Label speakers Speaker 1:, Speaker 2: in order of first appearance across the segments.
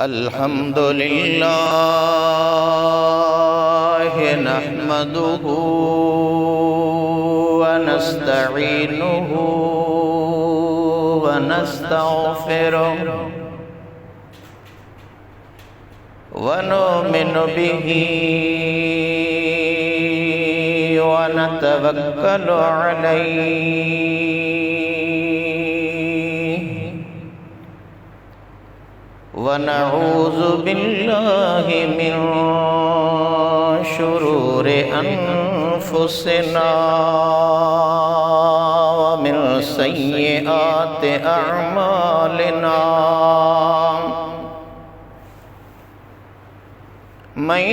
Speaker 1: अल्हम्दुलिल्लाह नहमदुहु व नस्तईनुहु व नस्तगफिरुहु व नुमिनु बिही व नतवक्कलु अलैहि व नऊज़ु बिल्लाहि मिन शुरूरि अनफुसिना व मिन सय्यिआति अअमालिना मन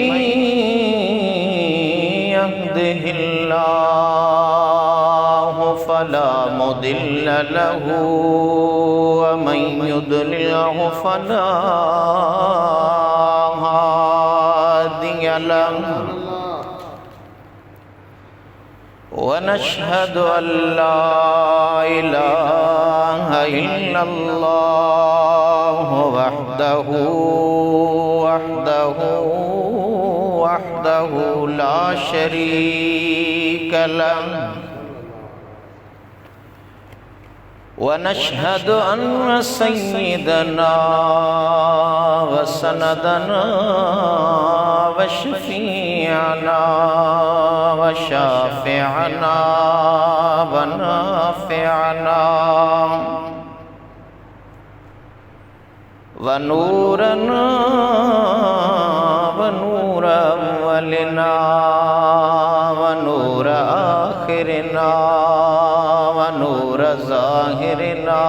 Speaker 1: यहदिहिल्लाहु फला मुदिल्ल लहु व मन युद्लिलहु फला हादिय लहु व नशहदु अल्ला इलाहा इल्लल्लाह वहदहु ला शरीक लहु व नशहदु अन्न सय्यदना व सनदना व शफीअना व शाफिअना व नाफिअना व नूरना व नूर अव्वलिना व नूर आखिरिना व नूर ज़ाहिरिना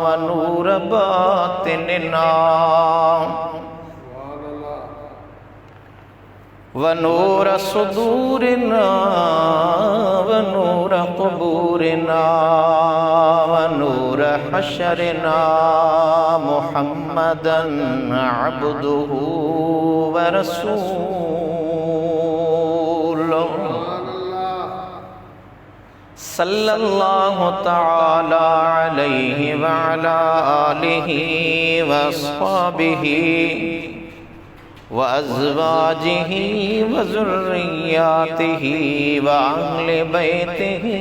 Speaker 1: व नूर बातिनिना व नूर सुदूरिना व नूर क़ुबूरिना व नूर हशरिना मुहम्मदन अब्दुहु व रसूलुहु सल्लल्लाहु तआला अलैहि व अला आलिहि व अस्हाबिहि व अज़वाजिहि व ज़ुर्रिय्यातिहि व अहले बैतिहि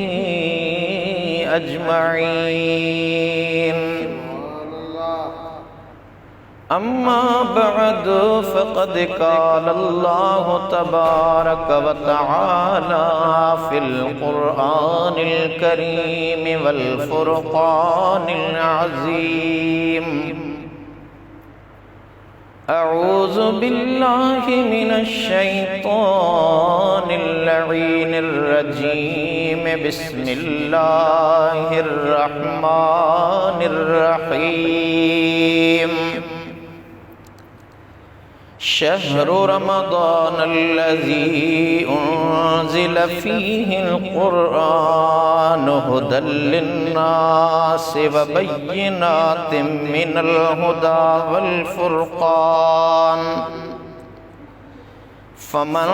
Speaker 1: अजमईन। अम्मा बअद फ़क़द क़ाल अल्लाहु तबारक व तआला फ़िल क़ुरआनिल करीम वल फ़ुरक़ानिल अज़ीम। अऊज़ु बिल्लाहि मिनश शैतानिर लईनिर रजीम। बिस्मिल्लाहिर रहमानिर रहीम। शहरु रमज़ानल्लज़ी उन्ज़िल फ़ीहिल क़ुरआन हुदल लिन्नासि व बय्यिनातिम मिनल हुदा वल फ़ुरक़ान। फ़मन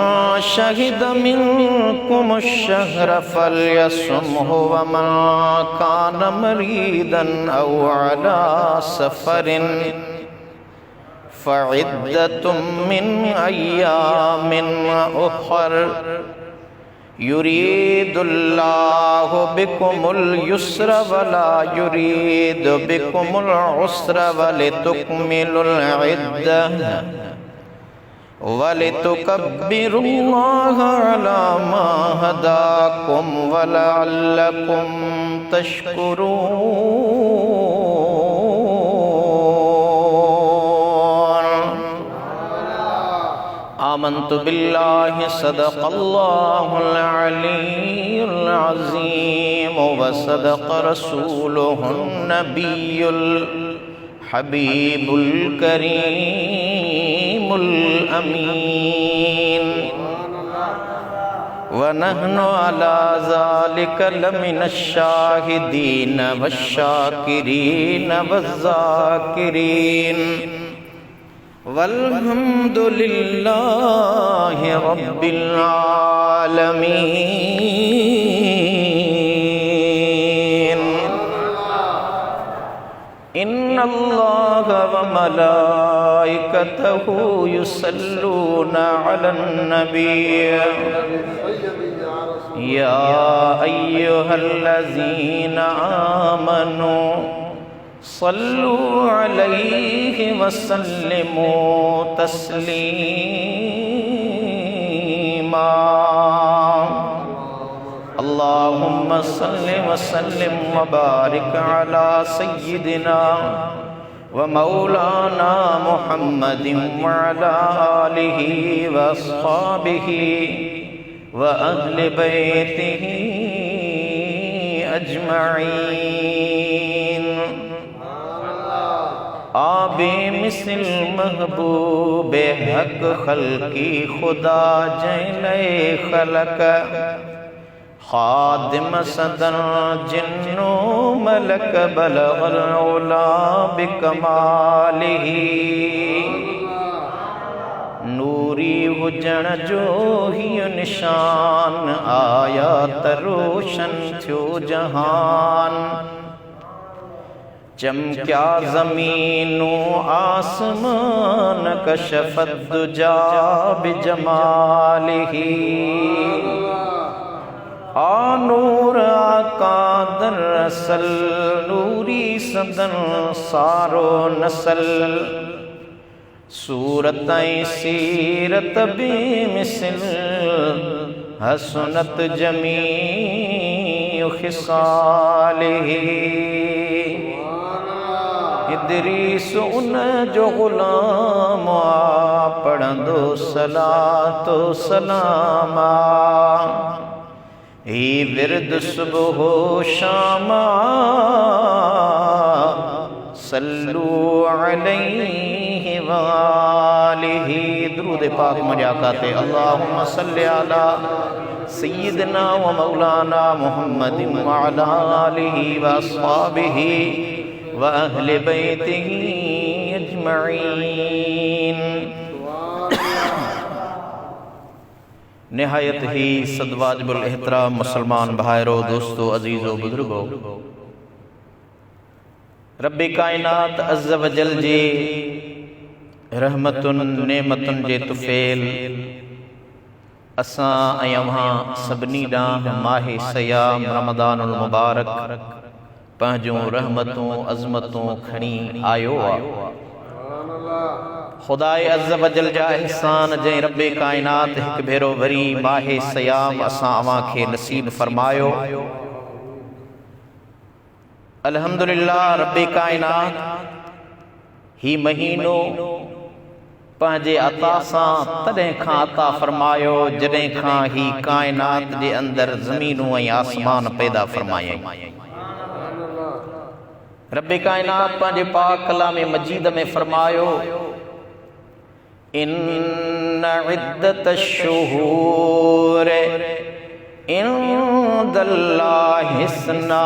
Speaker 1: शहिद मिनकुमुश्शहर फ़ल्यसुमहु व मन कान मरीदन औ अला सफ़रिन फ़इद्दतुम मिन अय्यामिन उख़र। युरीदुल्लाहु बिकुमुल युस्र वला युरीदु बिकुमुल उस्र वलितुकमिलुल इद्दह वलितुकब्बिरुल्लाह अला मा हदाकुम वलअल्लकुम तशकुरून। आमन्तु बिल्लाहि सदक़ल्लाहुल अलीयुल अज़ीम व सदक़ रसूलुहुन नबियुल हबीबुल करीमुल अमीन। व नहनु अला ज़ालिका लमिनश शाहिदीन वश्शाकिरीन वज़्ज़ाकिरीन। वल्हम्दुलिल्लाहि रब्बिल आलमीन। इन्नल्लाह व मलाइकतहु युसल्लूना अलन नबी या अय्युहल्लज़ीना आमनू सल्लू अलैहि वसल्लिमू तस्लीमा। अल्लाहुम्मा सल्लि वसल्लिम व बारिक अला सय्यिदिना व मौलाना मुहम्मदिन व अला आलिहि व अस्हाबिहि व अहलि बैतिहि अजमईन। आबे मिसल महबूबे हक खल्की खुदा जैले खलक खादिम सदन जिन्नो मलक बलगल उला बिकमालिही। नूरी हुजण जो ही निशान आया तरोशन थियो जहान। चमक्या ज़मीनो आसमान कशफत दुजा बिजमालिही। नूर आका दरअसल नूरी सदन सारो नसल। सूरत सीरत बेमिसल हसनत जमी खिसालिही। इदरीस उन जो गुलाम पढ़ंदो सलातो सलामा। ही विरद सुबह शामा सल्लू अलैहि वालिही। दुरूद पाक मजाकाते अल्लाहुम्मा सल्लि अला सय्यिदिना व मौलाना मुहम्मदिन व अला आलिहि व अस्हाबिहि व अहलि बैतिहि अजमईन। निहायत ही सदवाजिबुल एहतराम मुसलमान भाइरों, दोस्तों, अजीज़ों, बुजुर्गों, रब्बे कायनात अज़्ज़ व जल जे रहमतुन नेमतुन जे तुफ़ेल असां ऐं अव्हां सभिनी ॾांहुं माहे सयाम रमदानुल मुबारक पंहिंजूं रहमतूं अज़मतूं खणी आयो आहे। खुदाए अज़्ज़ व जल जा एहसान जै रब्बे कायनात हिकु भेरो वरी माहे सयाम असां अवां खे नसीब फरमायो। अल्हम्दुलिल्लाह रब्बे कायनात ही महीनो पंहिंजे अता सां तॾहिं खां अता फरमायो जॾहिं खां ही कायनात जे अंदरि ज़मीनूं ऐं आसमान पैदा फरमायई। रब्बे कायनात पंहिंजे पाक कलाम मजीद में फरमायो इन्न इद्दत शुहूर इंदल्लाहि इस्ना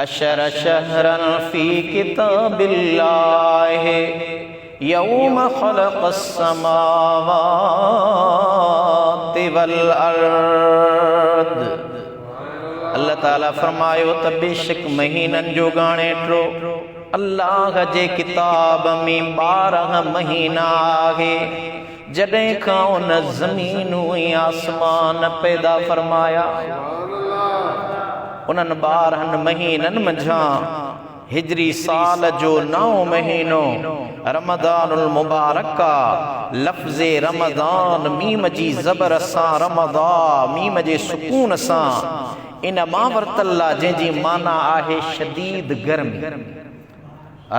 Speaker 1: अशर शहरन फी किताबिल्लाहि यौम खलक़स समावाति वल अर्द। अल्लाह ताला फरमायो त बेशक महीनन जो ॻाणेटो अल्लाह जे किताब में 12 महीना आहे जॾहिं खां उन ज़मीनूं ऐं आसमान पैदा फरमाया। उन्हनि 12 महीननि मंझां हिजरी साल जो 9 महीनो रमदानुल मुबारक लफ्ज़े रमदान मीम जी ज़बर सां रमदा मीम जे सुकून सां इन मां वरतल्ला जंहिंजी माना आहे शदीद गर्मी।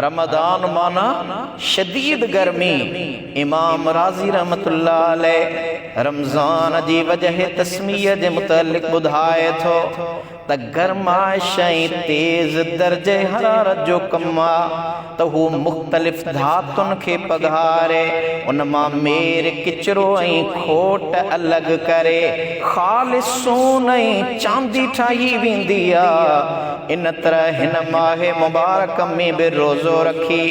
Speaker 1: रमदान माना शदीद गर्मी। इमाम राज़ी रहमतुल्लाह अलैह रमज़ान जी वजह तस्मीय जे मुतल्लिक़ ॿुधाए थो त गर्माइश ऐं तेज़ दर्जे हरारत जो कमु आहे त हू मुख़्तलिफ़ धातुनि खे पघारे उन मां मेर किचिरो ऐं खोट अलॻि करे ख़ालिस सोन ऐं चांदी ठाही वेंदी आहे। इन तरह हिन माहे मुबारक में बि रोज़ो रखी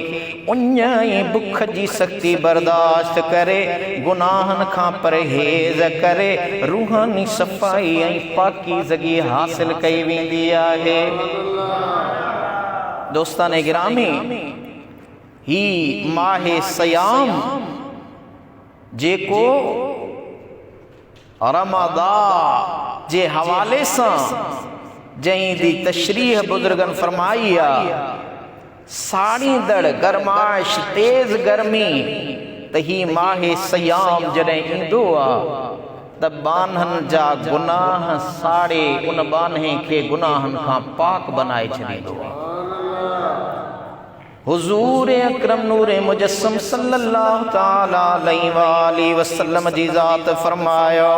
Speaker 1: उञ ऐं बुख जी सख़्ती बर्दाश्त करे गुनाहनि खां परहेज़ करे रूहानी सफ़ाई ऐं पाकीज़गी हासिल कई वेंदी आहे। दोस्तान गिरामी, ही माहे सयाम जेको रमज़ान जे हवाले सां जहीं दी तशरीह बुजुर्गन फरमाई आ, साड़ींदड़ गरमाइश तेज गर्मी त ही माहे सयाम जॾहिं ईंदो आ त बानहन जा गुनाह साड़े उन बानहे खे गुनाहन खां पाक बनाए छॾींदो आ। हुजूर अकरम नूरे मुजस्सम सल्लल्लाहु ताला अलैहि वसल्लम जी ज़ात फरमायो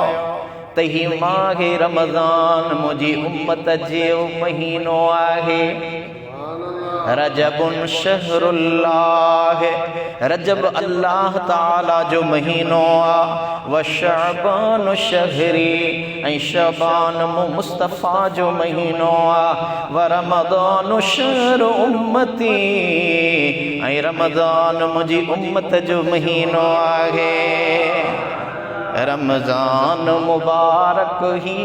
Speaker 1: त ही माहे रमज़ान मुंहिंजी उम्मत जो महीनो आहे। रजबुन शहरुल्लाह, रजब अल्लाह ताला जो महीनो आ। व शअबान शहरी, ऐं शअबान मुस्तफ़ा जो महीनो आ। व रमज़ान शहर उम्मती, ऐं रमज़ान मुंहिंजी उम्मत जो महीनो आहे। रमज़ान मुबारक ही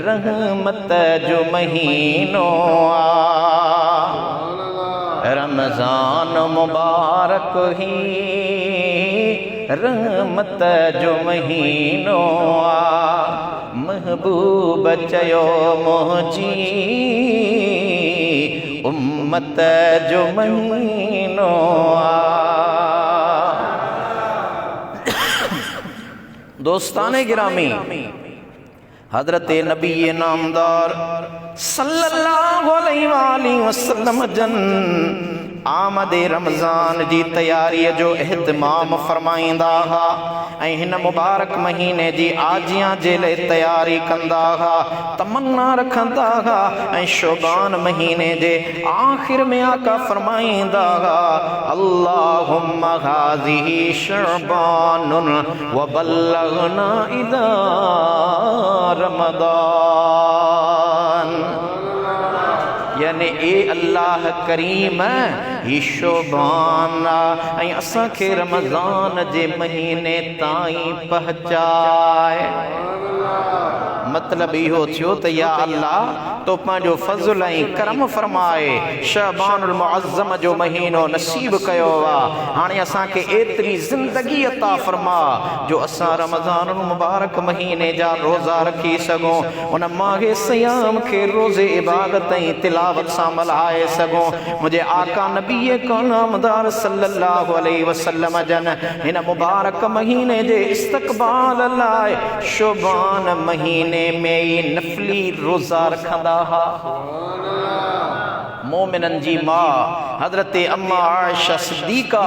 Speaker 1: रहमत जो महीनो आ। रमज़ान मुबारक ही रहमत जो महीनो आ। महबूब चयो मुंहिंजी उम्मत जो महीनो आ। दोस्ताने गिरामी, हजरत नबी नामदार सल्लल्लाहु अलैहि वसल्लम जन आमदे रमज़ान जी तैयारी जो एहतमाम फरमाईंदा हा ऐं हिन मुबारक महीने जी आजियां जे लाइ तैयारी कंदा हा, तमन्ना रखंदा हा। ऐं शोबान महीने जे आखिर में आका फरमाईंदा हा, अल्लाहुम्मा हाज़िही शअबानुन व बल्लगना इला रमज़ान। यानी ए अल्लाह करीम, ही शोबान ऐं असांखे रमज़ान जे महीने ताईं पहुचाए। मतलब इहो थियो त या अल्लाह तो पंहिंजो फज़ल ऐं करम फरमाए शअबानुल मुअज़्ज़म जो महीनो नसीब कयो आहे। हाणे असांखे एतिरी ज़िंदगी अता फरमा जो असां रमज़ानुल मुबारक महीने जा रोज़ा रखी सघूं, उन माहे सयाम खे रोज़े इबादत ऐं तिलावत सां मल्हाए सघूं। मुंहिंजे आका नबी का नामदार सल्लल्लाहु अलैहि वसल्लम जन हिन मुबारक महीने जे इस्तक़बाल लाइ शोबान महीने में ई नफली रोज़ा रखंदा हा। मोमिनन जी माँ हजरत अम्मा आयशा सिद्दीका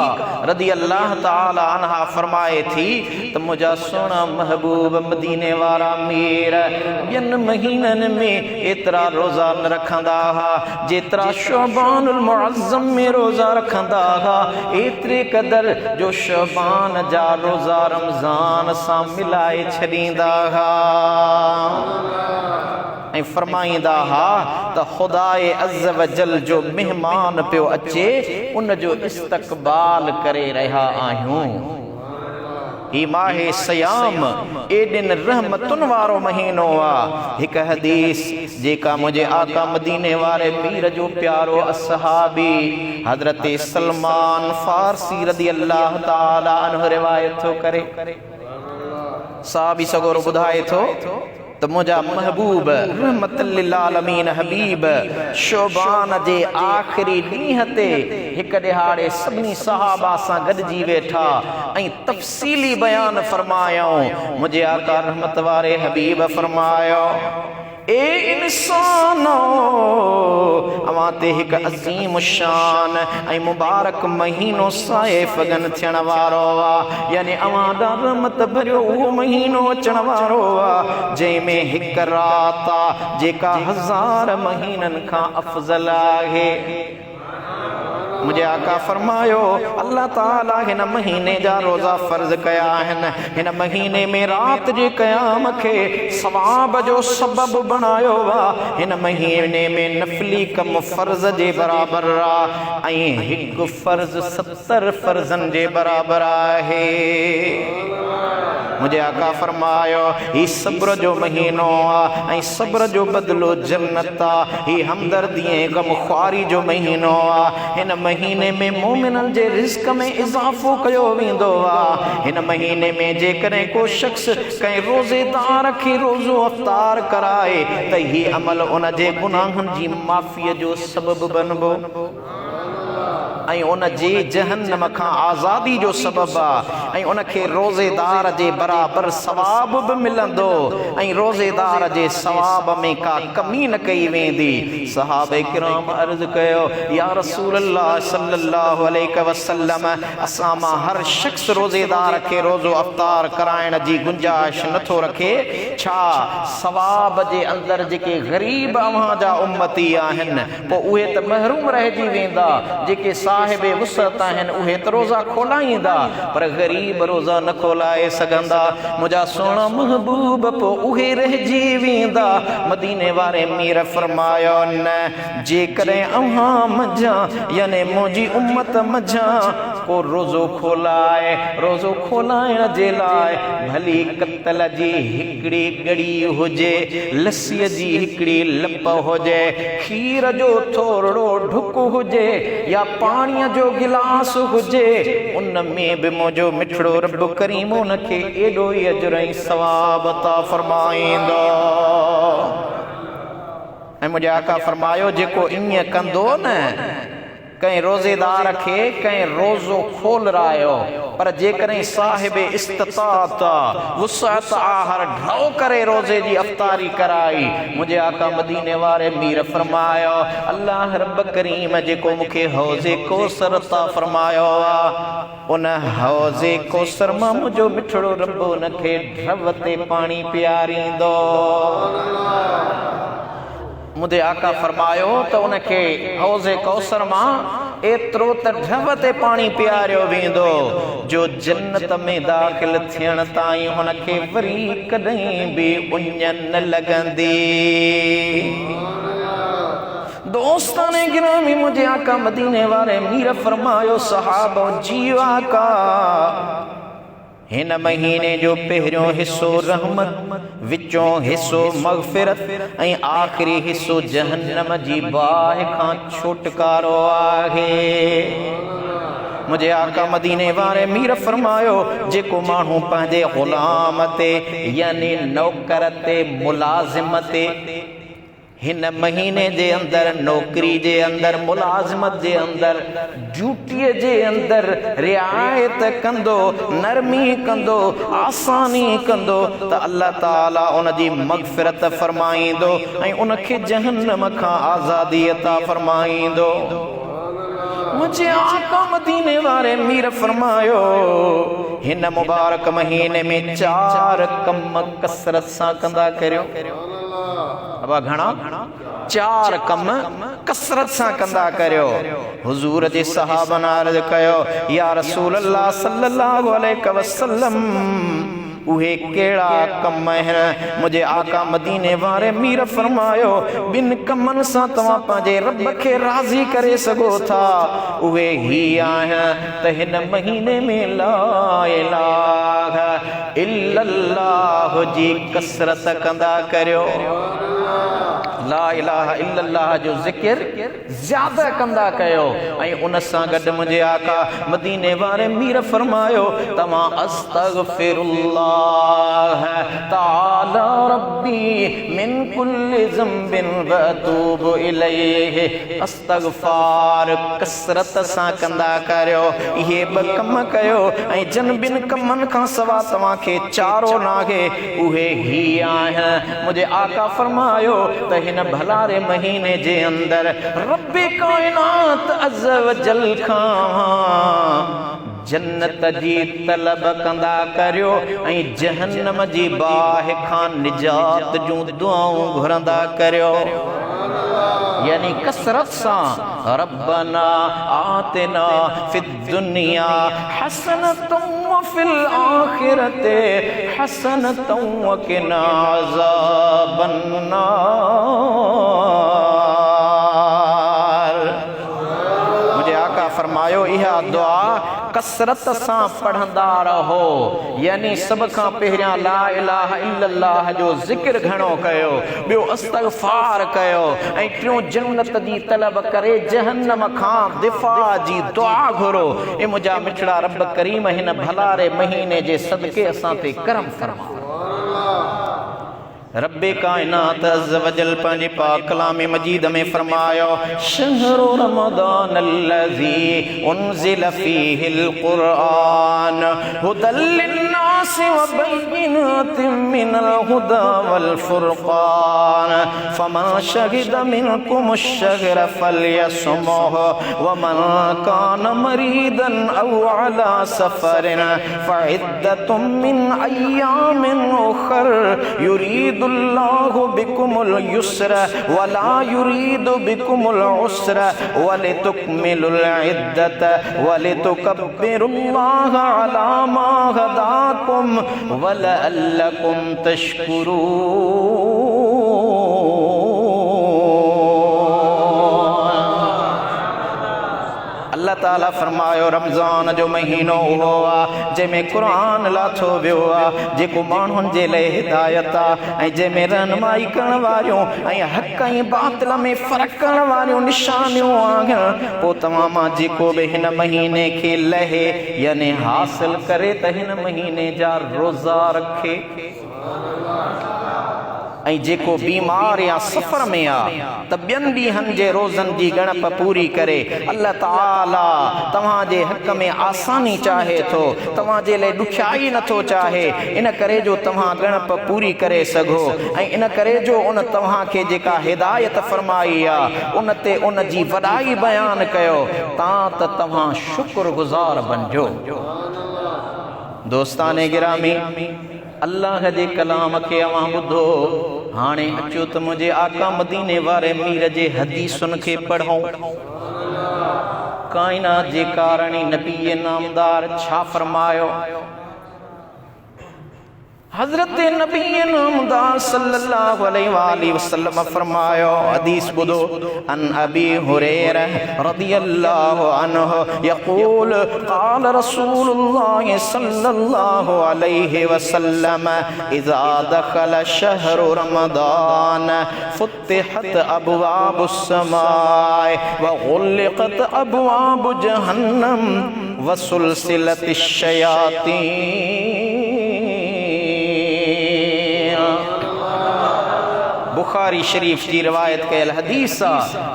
Speaker 1: रदी अल्लाह ताला अन्हा फरमाए थी त मुझा सोना महबूब मदीने वारा मीर ॿियनि महीननि में एतिरा रोज़ा न रखंदा हा जेतिरा शअबानुल मुअज़्ज़म में रोज़ा रखंदा हा। एतिरे क़दर जो शअबान जा रोज़ा रमज़ान सां मिलाए छॾींदा हा ऐं फरमाईंदा हा त खुदाए अज़्ज़ व जल जो मेहमान पियो अचे, उन जो इस्तक़बाल करे रहिया आहियूं। ही माहे सयाम एॾिन रहमतुनि वारो महीनो आहे। हिकु हदीस जेका मुंहिंजे आका मदीने वारे पीर जो प्यारो असहाबी हज़रत सलमान फारसी रदी अल्लाह ताला अन्हु रिवायत थो करे। साहबी सगोरो ॿुधाए थो त मुंहिंजा महबूब रहमतुल लिल आलमीन हबीब शोबान जे आख़िरी ॾींहं ते हिकु ॾिहाड़े सभिनी सहाबा सां गॾिजी वेठा ऐं तफ़सीली बयान फरमायऊं। मुंहिंजे आका रहमत वारे हबीब फरमायो, ए इंसानो अवां ते हिकु अज़ीम शान ऐं मुबारक महीनो साए फगन थियण वारो आहे। यानी अवां ॾाढो रहमत भरियो उहो महीनो अचण वारो आहे जंहिंमें हिकु रात आहे जेका 1000 महीननि खां अफ़ज़ल आहे। मुझे आका फरमायो अल्लाह ताला हिन महीने जा रोज़ा फ़र्ज़ कया आहिनि। हिन महीने में रात जे क़याम खे सवाब जो सबब बनायो आहे। हिन महीने में नफ़ली कम फ़र्ज़ जे बराबर आहे ऐं हिकु फ़र्ज़ 70 फ़र्ज़नि जे बराबर आहे। मुझे आका फरमायो ही सब्र जो महीनो आ, सब्र जो बदलो जन्नत आ, ही हमदर्दी गमख्वारी जो महीनो आ। इन महीने में मोमिनन जे रिज़्क़ में इज़ाफ़ो कयो वेंदो आ। इन महीने में जेकॾहिं को शख्स कंहिं रोज़ेदार खे रोज़ो अफ़्तार कराए त ही अमल उन जे गुनाहनि जी माफ़ीअ जो सबबु बनबो ऐं उन जे जहन्नम खां आज़ादी जो सबबु आहे ऐं उन खे रोज़ेदार जे बराबरि सवाब बि मिलंदो ऐं रोज़ेदार जे सवाब में का कमी न कई वेंदी। सहाबे किराम अर्ज़ कयो या रसूल अल्लाह सल्लल्लाहु अलैहि वसल्लम असां मां हर शख़्स रोज़ेदार खे रोज़ो अफ़्तार कराइण जी गुंजाइश नथो रखे, छा सवाब जे अंदरि जेके ग़रीब अव्हां जा उम्मती आहिनि पोइ उहे त महरूम रहिजी वेंदा, जेके साहिबे वुसअत आहिनि उहे त रोज़ा खोलाईंदा पर ग़रीब रोज़ा न खोलाए सघंदा। मुंहिंजा सुहिणा महबूब पोइ उहे रहिजी वेंदा। मदीने वारे मीर फरमायो न जेकॾहिं अव्हां मझां याने मुंहिंजी उम्मत मझां को रोज़ो खोलाए, रोज़ो खोलाइण जे लाइ भली कतल जी हिकिड़ी गड़ी हुजे, लस्सीअ जी हिकिड़ी लप हुजे, खीर जो थोरो ढुक हुजे या पाणीअ जो गिलास हुजे, उन में बि मुंहिंजो मिठड़ो रब करीम उन खे एॾो ई अजर ऐं सवाब अता फरमाईंदो। ऐं मुंहिंजे आका फरमायो जेको ईअं कंदो न कंहिं रोज़ेदार खे कंहिं रोज़ो खोलरायो पर जेकॾहिं साहिबे इस्तिताअत वुसअत आहर ढो करे रोज़े जी अफ़्तारी कराई, मुंहिंजे आका मदीने वारे मीर फरमायो अल्लाह रब करीम जेको मूंखे हौज़े कौसर अता फरमायो आहे उन हौज़े कौसर मां मुंहिंजो मिठड़ो रब उन खे ढव ते पाणी पियारींदो। मुंहिंजे आका फरमायो त उन खे हौज़े कौसर मां एतिरो त ढव ते पाणी पियारियो वेंदो जो जन्नत में दाख़िल थियण ताईं हुन खे वरी कॾहिं बि उञ न लॻंदी। दोस्ताने गिरामी मुंहिंजे आका मदीने वारे मीर फरमायो सहाबो जी आका हिन महीने जो पहिरियों हिस्सो रहमत, विचों हिस्सो मग़फ़िरत ऐं आख़िरी हिस्सो जहन्नम जी बाहि खां छुटकारो आहे। मुंहिंजे आका मदीने वारे मीर फरमायो जेको माण्हू पंहिंजे ग़ुलाम ते यानी नौकर ते मुलाज़िम ते हिन महीने जे अंदरि नौकरी जे अंदरि मुलाज़िमत जे अंदरि ड्यूटीअ जे अंदरि रिआयत कंदो, नरमी कंदो, आसानी कंदो त अल्लाह ताला उन जी मग़फ़िरत फरमाईंदो ऐं उन खे जहन्नम खां आज़ादी अता फरमाईंदो। मुंहिंजे आका मदीने वारे मीर फरमायो हिन मुबारक महीने में 4 कम कसरत सां कंदा करियो। अब घणा 4 कम कसरत सां कंदा करियो। हुजूर जे सहाबन अर्ज़ कयो या रसूल अल्लाह सल्लल्लाहु अलैहि वसल्लम उहे कहिड़ा कम आहिनि? मुंहिंजे आका मदीने वारे मीर फरमायो ॿिनि कमनि सां तव्हां पंहिंजे रब खे राज़ी करे सघो था, उहे ही आहिनि त हिन महीने में ला इलाहा इल्लल्लाह जी कसरत कंदा करियो। ला इलाहा इल्लल्लाह जो ज़िक्र ज़्यादा कंदा कयो ऐं उन सां गॾु मुंहिंजे आका मदीने वारे मीर फरमायो तव्हां अस्तग़फिरुल्लाह ताला रब्बी मिन कुल्लि ज़ंबिन व अतूबु इलैहि इस्तग़फ़ार कसरत सां कंदा करियो। इहे 2 कम कयो ऐं जिन ॿिनि कमनि खां सवाइ तव्हांखे चारो नाहे उहे ही आहिनि। मुंहिंजे आका फरमायो त हिन भलारे महीने जे अंदरि रब्बे कायनात अज़्ज़ व जल खां जन्नत जी तलब कंदा करियो ऐं जहन्नम जी बाहि खां निजात जूं दुआऊं घुरंदा करियो। यानी कसरत सां रब्बना आतिना फिद दुनिया हसनतुम व फिल आखिरते हसनतुम व किना अज़ाबन नार। मुझे आका फरमायो इहा दुआ कसरत सां पढ़ंदा रहो, यानी सब खां पहिरियां ला इलाहा इल्लल्लाह जो ज़िक्र घणो कयो, ॿियो इस्तग़फ़ार कयो, ऐं टियों जन्नत जी तलब करे जहन्नम खां दिफ़ा जी दुआ घुरो। ए मुंहिंजा मिठड़ा रब करीम हिन भलारे महीने जे सदके असां ते करम फरमा। रब्बे कायनात अज़्ज़ वजल पंहिंजे पाक कलाम मजीद में फरमायो, शहरु रमज़ान अल्लज़ी उन्ज़िल फ़ीहिल क़ुरआन हुदल लिन्नास व बय्यिनातिन मिनल हुदा वल फ़ुरक़ान फ़मन शहिद मिनकुमुश शहर फ़लयसुमहु व मन कान मरीदन औ अला सफ़रिन फ़इद्दतुम मिन अय्यामिन उख़र युरीदु अल्लाहु बिकुमुल युस्र वला युरीदु बिकुमुल उस्र वलितुकमिलुल इद्दत वलितुकब्बिरुल्लाह अला मा हदाकुम वलअल्लकुम तशकुरून। अल्लाह ताला फरमायो, रमज़ान जो महीनो उहो आहे जंहिंमें क़ुरान लाथो वियो आहे, जेको माण्हुनि जे लाइ हिदायत आहे ऐं जंहिंमें रहनुमाई करण वारियूं ऐं हक़ ऐं बातिल में फ़र्क़ु करण वारियूं निशानियूं आहिनि। पोइ तव्हां मां जेको बि हिन महीने खे लहे यानी हासिल करे त हिन महीने जा रोज़ा रखे, ऐं जेको बीमार या सफ़र में आहे त ॿियनि ॾींहंनि जे रोज़नि जी ॻणप पूरी करे। अल्लाह ताला तव्हांजे हक़ में आसानी चाहे थो, तव्हांजे लाइ ॾुखियाई नथो चाहे, इन करे जो तव्हां ॻणप पूरी करे सघो, ऐं इन करे जो उन तव्हांखे जेका हिदायत फरमाई आहे उन ते उन जी वॾाई बयानु कयो, तव्हां शुक्रगुज़ार बणिजो। दोस्ताने गिरामी, अल्लाह जे कलाम खे अवां ॿुधो। हाणे अचो त मुंहिंजे आका मदीने वारे मीर जे हदीसुनि खे पढ़ूं। काइनात जे कारणी नबी नामदार छा फरमायो? हज़रत नबी नामदार सल्लल्लाहु अलैहि वसल्लम फरमायो, हदीस ॿुधो, अन अबी हुरैरा रज़ियल्लाहु अन्हु यक़ूल क़ाल रसूलुल्लाह सल्लल्लाहु अलैहि वसल्लम इज़ा दख़ल शहरु रमज़ान फुतिहत अबवाबुस समाए व गुल्लिक़त अबवाबु जहन्नम व सुलसिलतिश शयातीन। बुखारी शरीफ की रिवायत कयल हदीस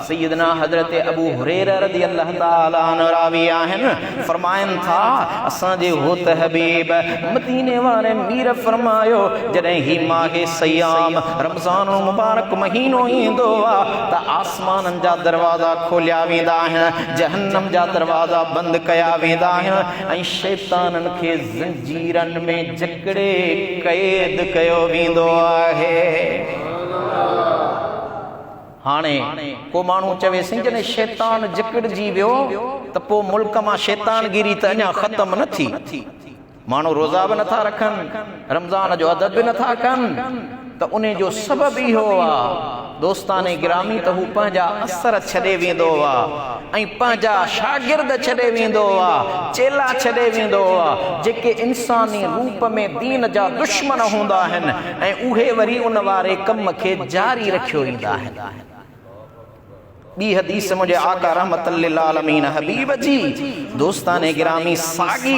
Speaker 1: सैयदना हजरत अबू हुरैरा रज़ियल्लाहु ताला अन्हु रावी आहिनि, फरमाइनि था असांजे होत हबीब मदीने वारे मीर फरमायो, जॾहिं ही माहे सयाम रमज़ान मुबारक महीनो ईंदो आहे त आसमाननि जा दरवाज़ा खोलिया वेंदा आहिनि, जहन्नम जा दरवाज़ा बंदि कया वेंदा आहिनि ऐं शैताननि खे ज़ंजीरनि में जकड़े क़ैद कयो वेंदो आहे। हाणे को माण्हू चवे साईं जॾहिं शैतान जकड़जी वियो त पोइ मुल्क मां शैतानगिरी त अञा ख़तम न थी, माण्हू रोज़ा बि नथा रखनि, रमज़ान जो अदब बि नथा कनि, त उन जो सबबु इहो आहे दोस्ताने गिरामी त हू पंहिंजा असर छॾे वेंदो आहे ऐं पंहिंजा शागिर्द छॾे वेंदो आहे, चेला छॾे वेंदो आहे जेके इंसानी रूप में दीन जा दुश्मन हूंदा आहिनि ऐं उहे वरी उन वारे कम खे जारी रखियो ईंदा आहिनि। ॿी हदीस मुंहिंजे आका रहमत लिल आलमीन हबीब जी दोस्ताने गिरामी साॻी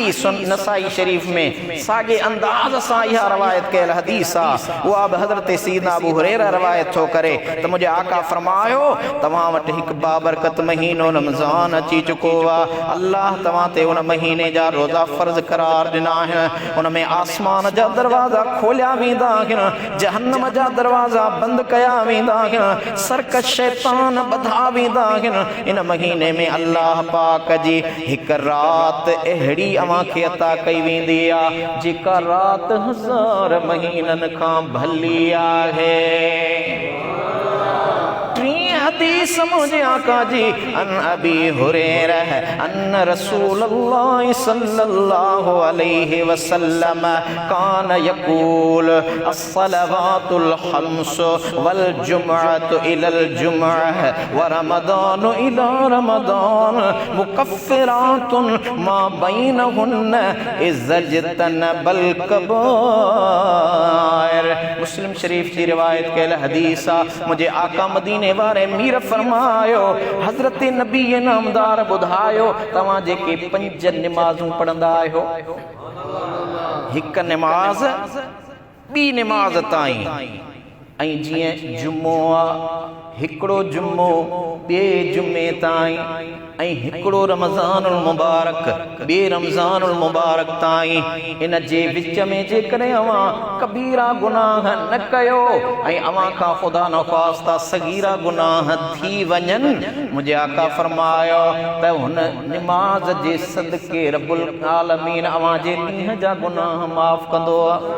Speaker 1: नसाई शरीफ में साॻे अंदाज़ सां इहा रवायत कयल हदीस आहे, उहा बि हज़रत सैयदना अबू हुरैरा रवायत थो करे त मुंहिंजे आका फरमायो, तव्हां वटि हिकु बाबरकत महीनो रमज़ान अची चुको आहे, अल्लाह तव्हां ते उन महीने जा रोज़ा फ़र्ज़ करार ॾिना आहिनि, उन में आसमान जा दरवाज़ा खोलिया वेंदा आहिनि, जहन्नम जा दरवाज़ा बंदि कया वेंदा आहिनि, सरकश शैतान बधा वेंदा आहिनि। इन महीने में अल्लाह पाक जी हिकु राति अहिड़ी अव्हां खे अता कई वेंदी आहे जेका राति 1000 महीननि खां भली आहे। हदीस मुझे आका जी अन अबी हुरैरह अन रसूलुल्लाह सल्लल्लाहु अलैहि वसल्लम कान यकूल अस्सलावातुल खम्स वल जुमअतु इलल जुमअह व रमदानु इला रमदान मुकफ्फिरातुन मा बैनहुन्न इज़्जतनबल कबायर। मुस्लिम शरीफ की रिवायत के हदीसा मुझे आका मदीने वारे मीर फरमायो हजरत नबी नामदार बुधायो तवां जेके 5 नमाज़ूं पढ़ंदा आहियो हिक नमाज बी नमाज ताईं ऐं जीअं जुमो आहे हिकिड़ो जुमो ॿिए जुमे ताईं ऐं हिकिड़ो रमज़ानुल मुबारक ॿिए रमज़ानुल मुबारक ताईं इन जे विच में जेकॾहिं अवां कबीरा गुनाह न कयो ऐं अवां खां ख़ुदा न ख़्वास्ता सगीरा गुनाह थी वञनि मुंहिंजे आका फरमायो त हुन निमाज़ जे सदके रब्बुल आलमीन अवां जे ॾींहं जा गुनाह माफ़ कंदो आहे।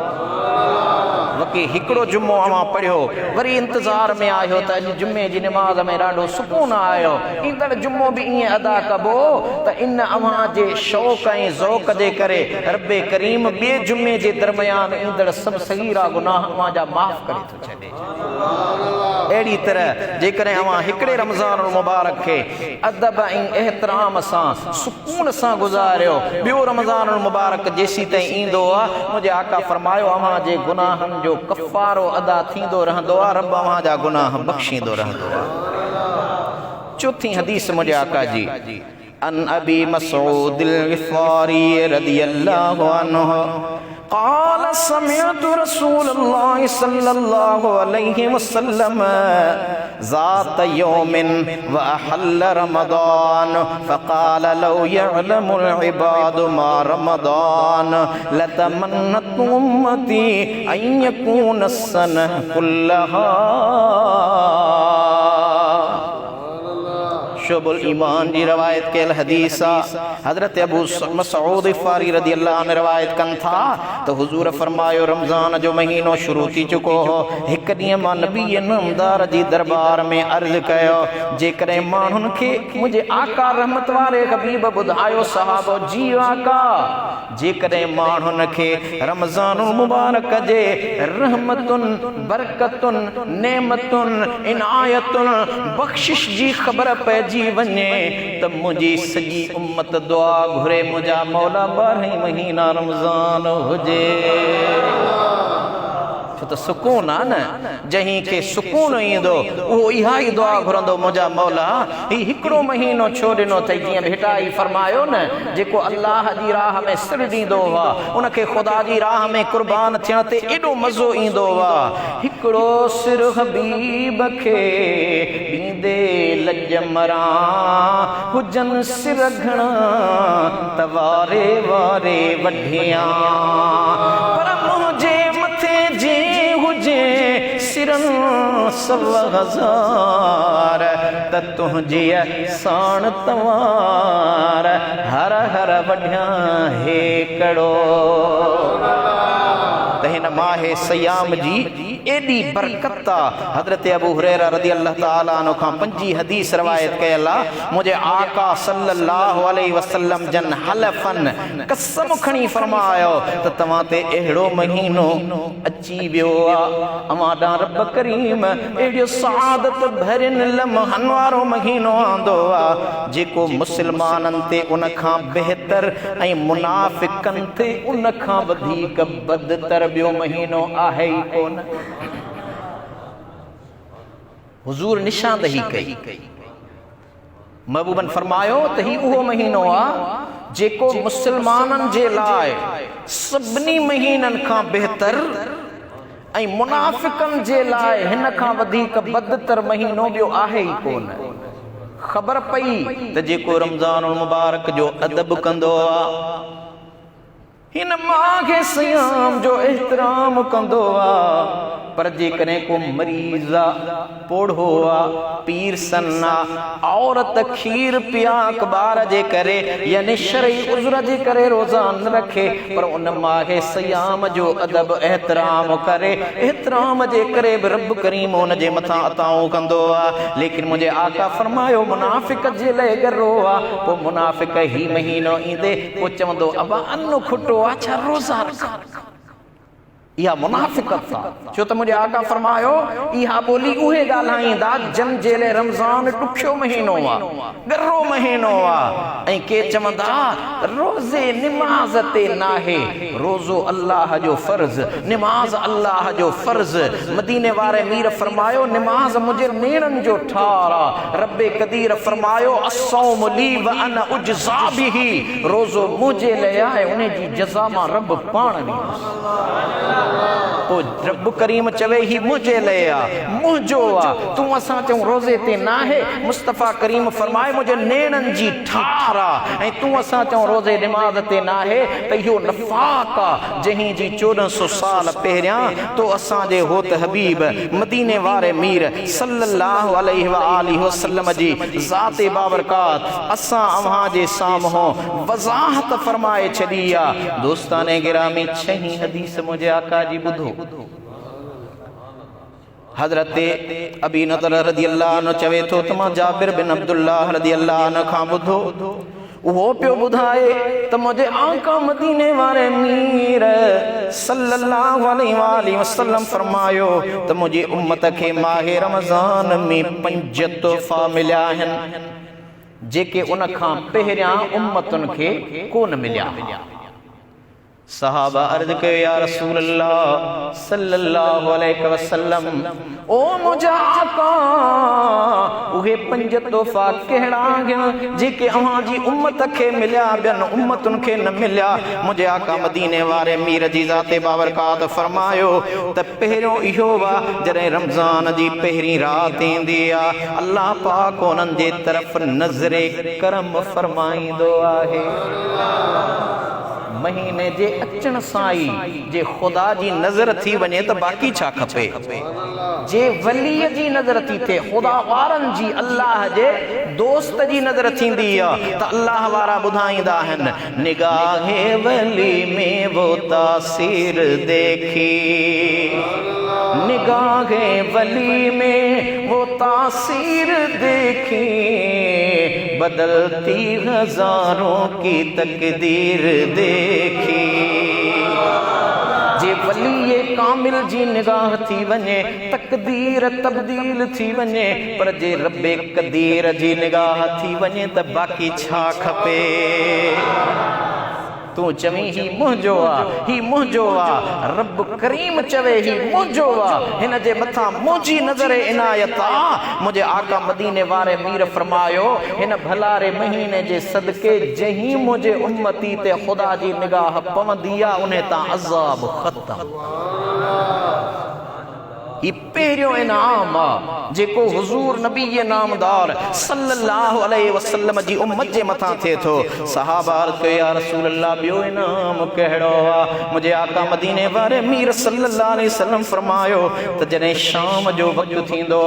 Speaker 1: वकी हिकिड़ो जुमो अवां पढ़ियो वरी इंतज़ार में आहियो त अॼु जुमे जी नमाज़ में ॾाढो सुकून आयो ईंदड़ जुमो बि ईअं अदा कबो त इन अवां जे शौक़ ऐं ज़ौक़ जे करे रब्बे करीम ॿिए जुमे जे दरमियान ईंदड़ सभु सगीरा गुनाह अवां जा माफ़ करे थो छॾे। अहिड़ी तरह जेकॾहिं अवां हिकिड़े रमज़ानुल मुबारक खे अदब ऐं एहतराम सां सुकून सां गुज़ारियो ॿियो रमज़ानुल मुबारक जेसीं ताईं ईंदो आहे मुंहिंजे आका फरमायो अवां जे गुनाहनि जो कफ़ारो अदा थींदो रहंदो आहे रब अवां जा गुनाह बख़्शींदो रहंदो आहे। चौथी हदीस मुझे आका जी अन अबी मसऊदिल ग़िफ़ारी रदियल्लाहु अन्हु क़ाल समिअतु रसूलल्लाह सल्लल्लाहु अलैहि वसल्लम ज़ात यौमिन व अहल्ल रमज़ान फ़क़ाल लौ यअलमुल इबादु मा रमज़ान लतमन्नत उम्मती अन यकून सनह कुल्लहा। शुबुल ईमान जी रवायत के हदीसा हजरत अबू मसऊद ग़िफ़ारी रदियल्लाहु अन्हु रिवायत कन था तो हुजूर फरमायो रमज़ान जो महीनो शुरू थी चुको हो हिक ॾींहुं मां नबी नामदार जी दरबार में अर्ज़ कयो जेकॾहिं माण्हुनि खे मुंहिंजे आका रहमत वारे हबीब ॿुधायो सहाबो जी आका जेकॾहिं माण्हुनि खे रमज़ानुल मुबारक जे रहमतुन बरकतुन नेमतुन इनायतुन बख़्शिश जी ख़बर पइजी वञे त मुंहिंजी सॼी उम्मत दुआ घुरे मुंहिंजा मौला 12 महीना रमज़ान हुजे छो त सुकून आहे न जहीं खे सुकून ईंदो उहो इहा ई दुआ घुरंदो मुंहिंजा मौला ही हिकिड़ो महीनो छो ॾिनो अथई जीअं भेटा ई फरमायो न जेको अल्लाह जी राह में सिर ॾींदो हुआ उनखे ख़ुदा जी राह में क़ुर्बान थियण ते एॾो मज़ो ईंदो हुआ हिकिड़ो सिर हबीब खे ॾींदे लज मरां हुजनि सिर घणा त वारे वारे वढियां पर मुंहिंजे मथे जे हुजे सिरन 100,000 त तुंहिंजी साण तवार हर हर वढियां हेकड़ो। त हिन माहे सयाम जी एडी बरकत हजरत अबू हुरैरा रदियल्लाहु ताला अन्हु खां 5 हदीस रवायत कयल मुझे आका सल्लल्लाहु अलैहि वसल्लम जन हलफन कसम खणी फरमायो त तवां ते एड़ो महीनो अची वियो अमां ॾांहुं रब करीम एड़ो सआदत भरियल लम्हनि वारो महीनो आंदो जेको मुसलमाननि ते उन खां बेहतर ऐं मुनाफिकनि ते उन खां वधीक बदतर ॿियो महीनो आहे ई कोन। हुजूर निशानदही कई महबूबन फरमायो त ही उहो महीनो आहे जेको मुसलमाननि जे लाइ सभिनी महीननि खां बेहतर ऐं मुनाफिकनि जे लाइ हिन खां वधीक बदतर महीनो ॿियो आहे ई कोन। ख़बर पई त जेको रमज़ानुल मुबारक जो अदब कंदो आहे हिन माह खे सियाम जो एहतराम कंदो आहे पर जेकॾहिं को मरीज़ पोढ़ो पीर सन्ना औरत खीर पिया अखबार जे करे यानी शरई उज़्र जे करे रोज़ा न रखे पर उन माहे सयाम जो अदब एहतराम करे एहतराम जे करे बि रब करीम उन जे मथां अताऊं कंदो लेकिन मुझे आका फरमायो मुनाफिक जे लाइ गरो पो मुनाफिक ही महीनो ईंदे पो चवंदो अबा अन्न खुटो अच्छा रोज़ा रख या मुनाफिकत था छो त मुझे आका फरमायो इहा बोली उहे ॻाल्हाईंदा जन जे लाइ रमज़ान ॾुखियो महीनो गरो महीनो ऐं के चवंदा रोज़े निमाज़ ते नाहे रोज़ो अल्लाह जो फर्ज़ निमाज़ अल्लाह जो फर्ज़ मदीने वारे मीर फरमायो निमाज़ मुझे नेणनि जो ठारा रब्बे कदीर फरमायो अस्सौम ली व अना उजज़ा बिही रोज़ो मुझे लाइ आहे उन जी जज़ा मां रब पाण ॾींदुसि तो रब करीम चवे ही मुझे लिया मुझो तू असा चऊं रोज़े ते ना है मुस्तफ़ा करीम फरमाए मुझे नेणनि जी ठारा ऐं तू असा चऊं रोज़े निमाज़ ते ना है त इहो नफ़ाक़ जहीं जी 1400 साल पहिरियां तो असां जे होत हबीब मदीने वारे मीर सल्लल्लाहु अलैहि व आलिहि वसल्लम जी ज़ात बाबरकात असां अव्हां जे साम्हूं वज़ाहत फरमाए छॾी दोस्ताने गिरामी छही हदीस मुझे आका जी बुधो हज़रत अबी नदर रज़ियल्लाहु अन्हु चवे थो त मां जाबिर बिन अब्दुल्लाह रज़ियल्लाहु अन्हु खां बुधो वो पियो ॿुधाए त मुझे आका मदीने वारे मीर सल्लल्लाहु अलैहि वसल्लम फरमायो त मुझे उम्मत के माहे रमज़ान में 5 तोहफ़ा मिलिया आहिनि जेके उन खां पहिरियां उम्मतुनि खे कोन मिलिया सहाबा अर्ज कयो या रसूल अल्लाह सल्लल्लाहु अलैहि वसल्लम ओ मुझा आका उहे 5 तोहफ़ा कहिड़ा आहिनि जेके अव्हां जी उम्मत खे मिलिया ॿियनि उम्मतुनि खे न मिलिया मुझे आका मदीने वारे मीर जी ज़ात बाबरकात फरमायो त पहिरियों इहो जॾहिं रमज़ान जी पहिरीं राति ईंदी अल्लाह पाक उन्हनि जे तरफ़ नज़रे करम फरमाईंदो आहे महीने जे अचण साई जे खुदा जी नज़र थी वञे त बाक़ी छा खपे जे वलीअ जी नज़र थी थे खुदा वारनि जी अल्लाह जे दोस्त जी नज़र थींदी त अल्लाह वारा ॿुधाईंदा आहिनि निगाहे वली में वो तासीर देखी निगाहे वली में वो तासीर देखी बदलती हजारों की तकदीर देखी जे वली कामिल जी निगाह थी वने तकदीर तब्दील थी वने पर जे रब्बे कदीर जी निगाह थी वने त बाकी छा खपे तू चवी ही मुझो रब करीम चवे ही मुझो हिन जे मथा मुझी नजर इनायत मुझे आका मदीने वारे मीर फरमायो हिन भलारे महीने जे सदके जहीं मुझे उम्मती ते खुदा जी निगाह पवंदी उन्हें ता अज़ाब खत्म ये पहिरियों इनाम जेको हुजूर नबी नामदार सल्लल्लाहु अलैहि वसल्लम जी उम्मत जे मथा थे थो सहाबा के या रसूल अल्लाह बियो इनाम कहिड़ो मुझे आका मदीने वारे मीर सल्लल्लाहु अलैहि वसल्लम फरमायो त जने शाम जो वक्त थींदो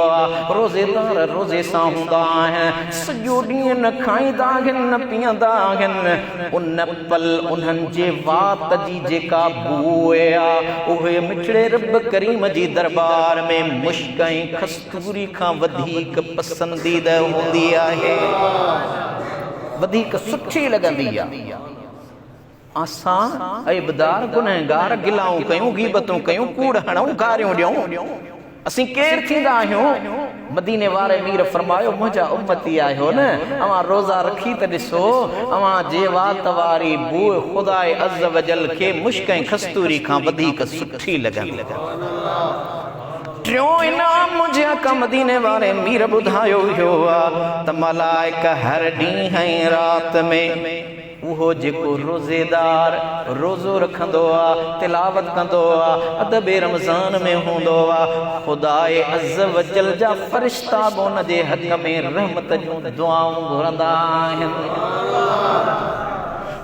Speaker 1: रोजेदार रोजे सां हूंदा आहिनि सॼो ॾींहुं न खाईंदा आहिनि न पीअंदा आहिनि उन पल उन्हनि जे वात जी जेका बूए उहे मिठड़े रब करीम जी दरबार में मुश्कई खस्तूरी खां वधीक पसंदीदा हूंदी आहे वधीक सुठी लगंदी आहे असां ऐबदार गुनहगार गिलाऊं कयूं गीबतूं कयूं कूड़ हणूं गारियूं ॾियूं असीं केर थींदा आहियूं मदीने वारे मीर फरमायो मुंहिंजा उम्मती आहियो न अवां रोज़ा रखी त ॾिसो अवां जे वात वारी बूए खुदाए अज़ वजल खे मुश्कई खस्तूरी खां वधीक सुठी लॻंदी टियों इनाम मुझे आका मदीने वारे मीर ॿुधायो हुयो त मलाइक हर ॾींहुं ऐं रात में उहो जेको रोज़ेदार रोज़ो रखंदो तिलावत कंदो अदब रमज़ान में हूंदो खुदाए अज़ वजल जा फरिश्ता उन जे हक़ में रहमत जूं दुआऊं घुरंदा आहिनि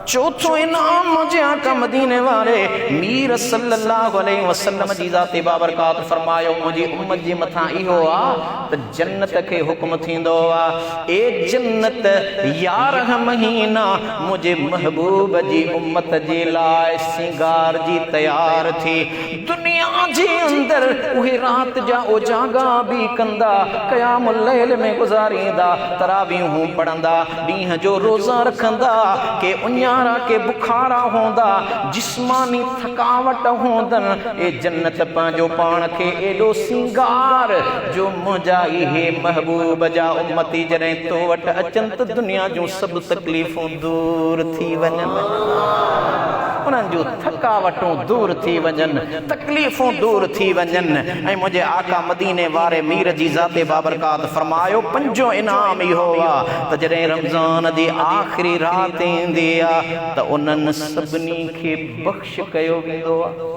Speaker 1: चौथो इनाम मुझे आका मदीने वाले मीर सल्लल्लाहु अलैहि वसल्लम जी ज़ाते बाबरकात फरमायो मुझी उम्मत जी मथा इहो आ त जन्नत के हुक्म थींदो आ ए जन्नत 11 महीना मुझे महबूब जी उम्मत जे लाए सिंगार जी तैयार थी दुनिया जे अंदर उहे रात जा उजागा भी कंदा क़यामुल लैल में गुजारींदा तरावीहूं पढ़ंदा ॾींहं जो रोज़ा रखंदा के उन्यारा के बुखारा होंदा जिस्मानी थकावट होंदन ए जन्नत पंहिंजो पाण खे एॾो सिंगार जो मुंहिंजा इहे महबूब जा उम्मती जॾहिं तो वटि अचनि त दुनिया जूं सभु तकलीफ़ूं दूर थी वञनि उन्हनि जूं थकावटूं दूर थी वञनि तकलीफ़ूं दूर थी वञनि ऐं मुंहिंजे आका मदीने वारे मीर जी ज़ाते बाबरकात फरमायो पंजो इनाम इहो आहे त जॾहिं रमज़ान जी आख़िरी राति ईंदी आहे त उन्हनि सभिनी खे बख़्श कयो वेंदो आहे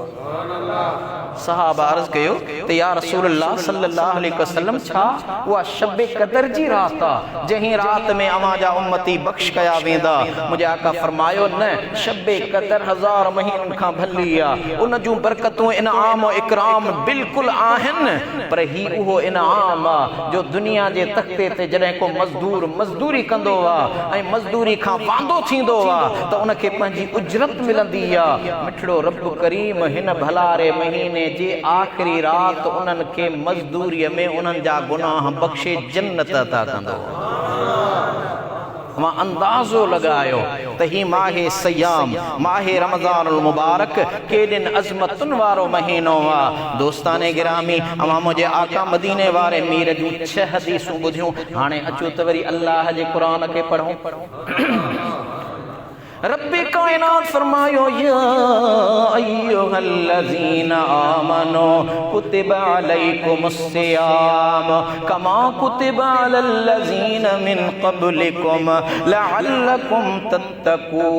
Speaker 1: सहाबा अर्ज़ कयो त या रसूलल्लाह सल्लल्लाहु अलैहि वसल्लम छा उहा शब क़दर जी रात आहे जंहिं रात में अवां जा उम्मती बख़्श कया वेंदा मुंहिंजे आका फरमायो न शब क़दर 1000 महीननि खां भली आहे उन जूं बरकतूं इनाम इकराम बिल्कुलु आहिनि पर ही उहो इनाम आहे जो दुनिया जे तख़्ते ते जॾहिं को मज़दूर मज़दूरी कंदो आहे ऐं मज़दूरी खां वांदो थींदो आहे त उनखे पंहिंजी उजरत मिलंदी आहे मिठड़ो रब करीम हिन भलारे महीने जे आख़िरी रात उन्हनि खे मज़दूरीअ में उन्हनि जा गुनाह बख़्शे जन्नत अता कंदो मां अंदाज़ो लगायो त ही माहे सयाम माहे रमज़ानुल मुबारक केॾिन अज़मतुनि वारो महीनो आहे दोस्ताने गिरामी अवां मुंहिंजे आका मदीने वारे मीर जूं 6 हदीसूं ॿुधियूं हाणे अचो त वरी अल्लाह जे क़ुरान खे पढ़ूं रब्बे कायनात फरमायो या अय्युहल्लज़ीना आमनो कुतिबा अलैकुमुस सियाम कमा कुतिबा अलल्लज़ीना मिन क़ब्लिकुम लअल्लकुम तत्तकून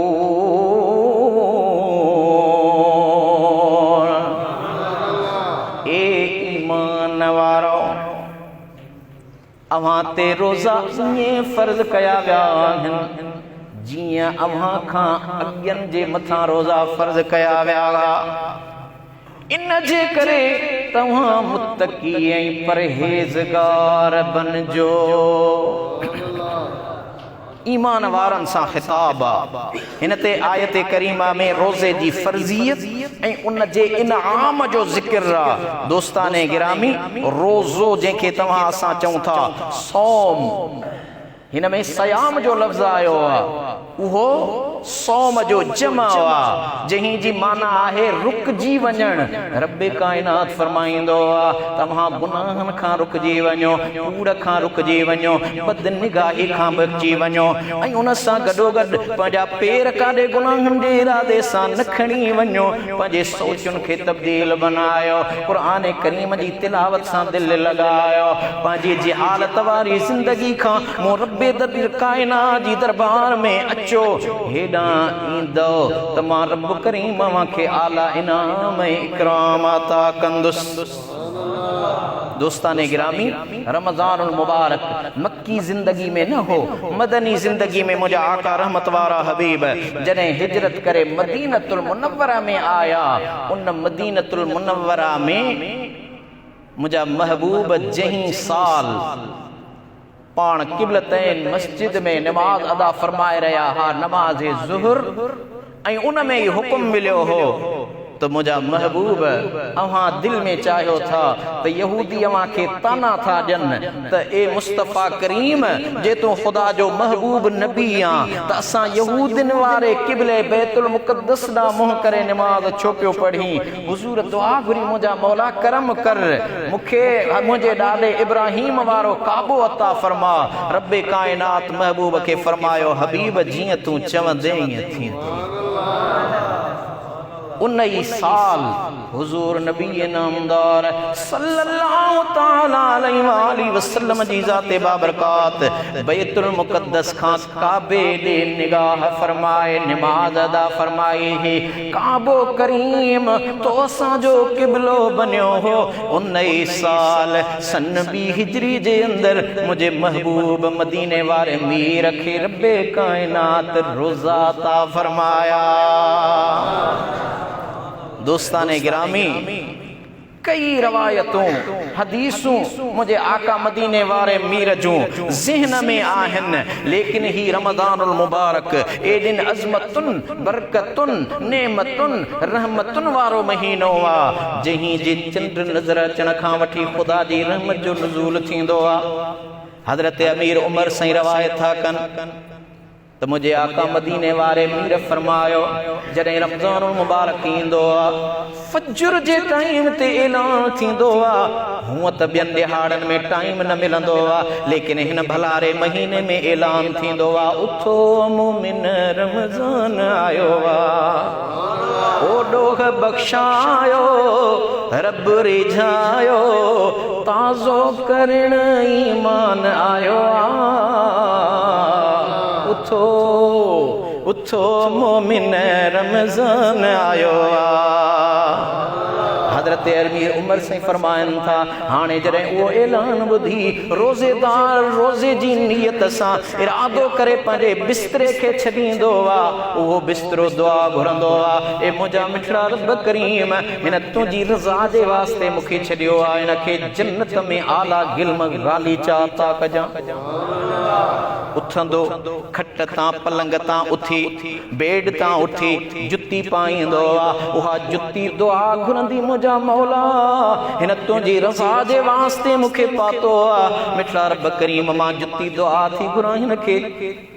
Speaker 1: ए ईमान वारो अवां ते रोज़ा ईअं फ़र्ज़ कया विया आहिनि जियां अव्हां खां अॻियनि जे मथां रोज़ा फ़र्ज़ कया विया इन जे करे तव्हां मुत्तकी ऐं परहेज़गार बणिजो ईमान वारनि सां ख़िताब आहे हिन ते आयत करीमा में रोज़े जी फ़र्ज़ियत ऐं उन जे इनाम जो ज़िक्र आहे दोस्ताने गिरामी रोज़ो जंहिंखे तव्हां असां चऊं था सौम हिन में सयाम जो लफ़्ज़ आयो आहे उहो सौम जो जमा आहे जंहिं जी माना आहे रुकजी वञणु रब्बे कायनात फरमाईंदो आहे तव्हां गुनाहनि खां रुकजी वञो कूड़ खां रुकजी वञो बदनिगाही खां बची वञो ऐं उन सां गॾोगॾु पंहिंजा पेर काॾे गुनाहनि जे इरादे सां न खणी वञो पंहिंजे सोचुनि खे तब्दील बनायो क़ुर करीम जी तिलावत सां दिलि लॻायो पंहिंजी जिहालत वारी ज़िंदगी खां मूं रब्बे कायनात जी दरबार में अचो हेॾां ईंदो त मां रब करीम खे आला इनाम इकराम अता कंदुसि दोस्ताने गिरामी रमज़ानुल मुबारक मक्की जिंदगी में न हो मदनी जिंदगी में मुझे आका रहमत वारा हबीब जॾहिं हिजरत करे मदीनतुल मुनव्वरा में आया उन मदीनतुल मुनव्वरा में मुझा महबूब जहीं साल पाण क़िबलतैन मस्जिद में नमाज अदा फरमाए रहा हा नमाज ज़ुहर ऐं उन में ही हुक्म मिलियो हो तो मुझा महबूब अवां दिल में चाहियो था तो यहूदी अवां के ताना था ॾियनि त ए मुस्तफ़ा करीम जे तूं ख़ुदा जो महबूब नबी आ त असां यहूदिन वारे क़िबले बैतुल मुक़द्दस ॾांहुं मुंह करे नमाज छो पियो पढ़ी हुज़ूर दुआ घुरी मुंहिंजा मौला करम कर मूंखे मुंहिंजे ॾाॾे इब्राहिम वारो काबो अता फरमा रब्बे कायनात महबूब खे फरमायो हबीब जीअं तूं चवंदे ईअं थींदो 19 साल हुजूर नबी नामदार सल्लल्लाहु ताला अलैहि वसल्लम जी ज़ाते बाबरकात बैतुल मुक़द्दस खां काबे दे निगाह फरमाए, नमाज अदा फरमाई है। काबो करीम तो असांजो क़िबलो बनियो हो। 19 साल सन 20 हिजरी जे अंदर मुझे महबूब मदीने वारे मीर खे रब्बे कायनात रोज़ा अता फरमाया। दोस्ताने गिरामी, कई रवायतों हदीसों मुझे आका मदीने वारे मीर जूं ज़हन में आहन, लेकिन ही रमज़ानुल मुबारक ए दिन अज़मतुन बरकतुन नेमतुन रहमतुन वारो महीनो आ, जहीं जे चंड नज़र अचण खां वठी ख़ुदा जी रहमत जो नुज़ूल थींदो आ। हज़रत अमीर उमर साईं रवायत था कन तो मुझे आका मदीने वारे मीर फरमायो, जॾहिं रमज़ानुल मुबारक ईंदो आ फज्र जे टाइम ते ऐलान थींदो आ। हूअं त ॿियनि ॾिहाड़नि में टाइम न मिलंदो आ, लेकिन हिन भलारे महीने में ऐलान थींदो आ, उथो मोमिन रमज़ान आयो आ, ओ ॾोह बख़्शायो रब रिझायो, ताज़ो करण ईमान आयो आ। उथो उथो मोमिन रमज़ान आयो आ। हज़रत अमीर उमर साईं फरमाइनि था, हाणे जॾहिं उहो ऐलान ॿुधी रोज़ेदार रोज़े जी नियत सां इरादो करे पंहिंजे बिस्तरे खे छॾींदो आहे, उहो बिस्तरो दुआ घुरंदो आहे, ए मुंहिंजा मिठड़ा रब करीम, हिन तुंहिंजी रज़ा जे वास्ते मूंखे छॾियो आहे, हिन खे जन्नत में आला गिल्म गालीचा अता कजां। उथंदो खट तां पलंग तां उथी, बेड तां उठी जुती पाईंदो आहे, उहा जुती दुआ घुरंदी, मुंहिंजा मौला हिन तुंहिंजी रज़ा जे वास्ते मूंखे पातो आहे, मिठड़ा रब करीम मां जुती दुआ थी घुरां हिन खे,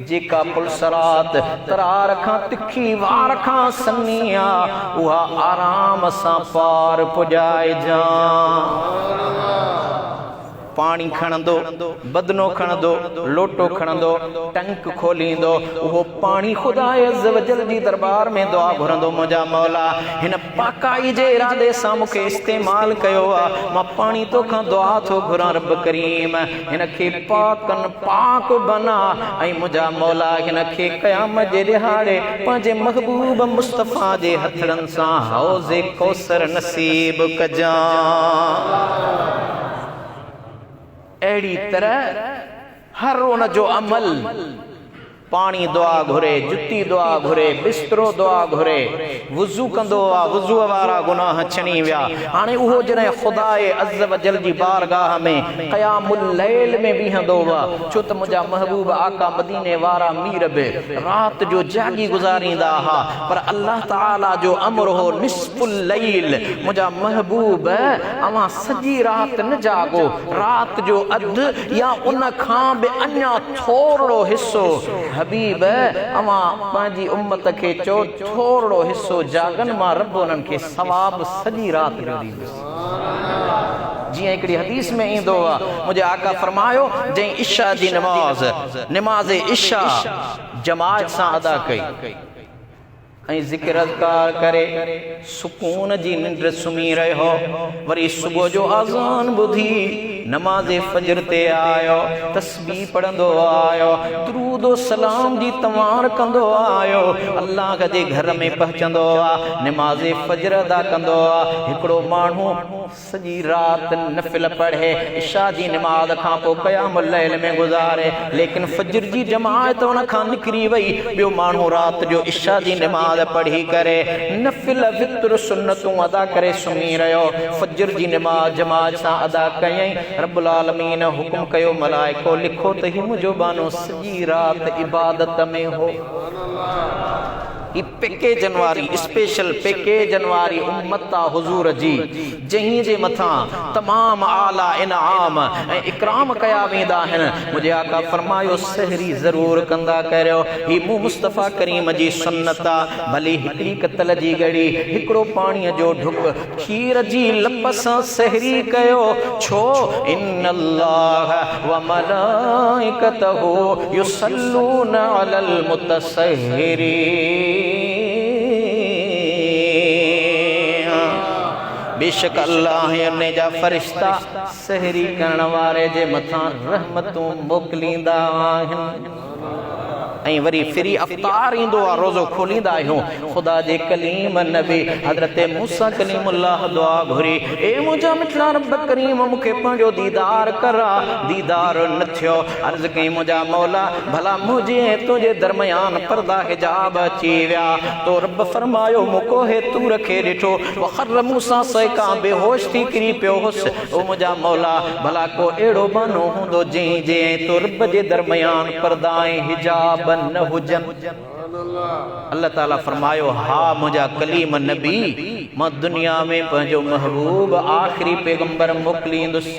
Speaker 1: जेका पुलसरात तरार खां तिखी वार खां सन्नी आहे, उहा आराम सां पार पुॼाइजां। पानी खणंदो, बदनो खणंदो, लोटो खणंदो, टंक खोलींदो, उहो पानी खुदा अज़्ज़ व जल जी दरबार में दुआ घुरंदो, मुंहिंजा मौला हिन पाकाई जे इरादे सां मूंखे इस्तेमाल कयो आहे, मां पानी तोखां दुआ थो घुरां रब करीम, हिन खे पाकन पाक बना, ऐं मुंहिंजा मौला हिन खे क़यामत जे ॾिहाड़े पंहिंजे महबूब मुस्तफ़ा जे हथड़नि सां हौज़े कौसर नसीब कजां। अहिड़ी तरह हर उन जो अमल, पानी दुआ घुरे, जुती दुआ घुरे, बिस्तरो दुआ घुरे, वुज़ू कंदो आहे, वुज़ू वारा गुनाह छणी विया। हाणे उहो जॾहिं ख़ुदा अज़्ज़ व जल जी बारगाह में क़यामुल लैल में बीहंदो आहे, छो त मुंहिंजा महबूब आका मदीने वारा मीर बि रात जो जागी गुज़ारींदा हुआ, पर अल्लाह ताला जो अमर हो निस्फुल लैल, मुंहिंजा महबूब अवां सॼी रात न जागो, रात जो अधु या उन खां बि अञा थोरो हिस्सो हबीब अवां पंहिंजी उम्मत खे चओ थोरो हिस्सो जागन, मां रब उन्हनि खे सवाब सॼी रात जो ॾींदुसि। जीअं हिकिड़ी हदीस में ईंदो आहे, मुंहिंजे आका फरमायो, जंहिं इशा जी नमाज़ इशा जमात सां अदा कई ऐं ज़िक्र अज़कार करे सुकून जी निंड सुम्ही रहियो, वरी सुबुह जो आज़ान ॿुधी नमाज़ फजर ते आयो, तस्बीह पढ़ंदो आयो, दुरूद व सलाम जी तवार कंदो आयो, अल्लाह जे घर में पहुचंदो आहे, नमाज़ फजर अदा कंदो आहे। हिकिड़ो माण्हू सॼी रात नफ़िल पढ़े, इशा जी नमाज़ खां पोइ क़यामुल लैल में गुज़ारे, लेकिन फजर जी जमात उन खां निकिरी वई, ॿियो माण्हू रात जो इशा जी नमाज़ पढ़ी करे नफिल वित्र सुन्नतूं अदा करे सुम्ही रहियो, फजर जी नमाज़ जमात सां अदा कयईं, रब्बुल आलमीन हुकुम कयो, मलाइको लिखो त ही मुंहिंजो बानो सॼी रात इबादत में हो। ही पैकेजन वारी स्पेशल पैकेजन वारी उम्मत आ हुजूर जी, जंहिं जे मथां तमाम आला इनाम ऐं इकराम कया वेंदा आहिनि। मुंहिंजे आका फरमायो, सहरी ज़रूर कंदा करियो, ही मूं मुस्तफ़ा करीम जी सुन्नत आ, भली हिकिड़ी कतल जी गड़ी, हिकिड़ो पाणीअ जो ढुक, खीर जी लप सां सहरी कयो, छो इन्नल्लाह व मलाइकतहु युसल्लूना अलल मुतसहिरीन। बेशक अल्लाह उन जा फरिश्ता सहरी करण वारे जे मथां रहमतूं मोकिलींदा आहिनि। ऐं वरी फ्री अफ्तार ईंदो आहे, रोज़ो खोलींदा आहियूं। ख़ुदा जे कलीम नबी हज़रत मूसा कलीमुल्लाह दुआ घुरी, ए मुंहिंजा मिठड़ा रब करीम मूंखे पंहिंजो दीदार करा। दीदार न थियो। अर्ज़ कई मुंहिंजा मौला भला मुंहिंजे ऐं तुंहिंजे दरमियान पर्दा हिजाब अची विया। तो रब फरमायो मुको हे तूर खे ॾिठो, वखर मूसा सैका बेहोश थी किरी पियो हुसि। ओ मुंहिंजा मौला भला को अहिड़ो बानो हूंदो जंहिं जे तो रब जे दरमियान पर्दा ऐं हिजाब न हुजन। अल्लाह ताला फरमायो हा मुंहिंजा कलीम नबी मां दुनिया में पंहिंजो महबूब आखिरी पैगंबर मोकिलींदुसि,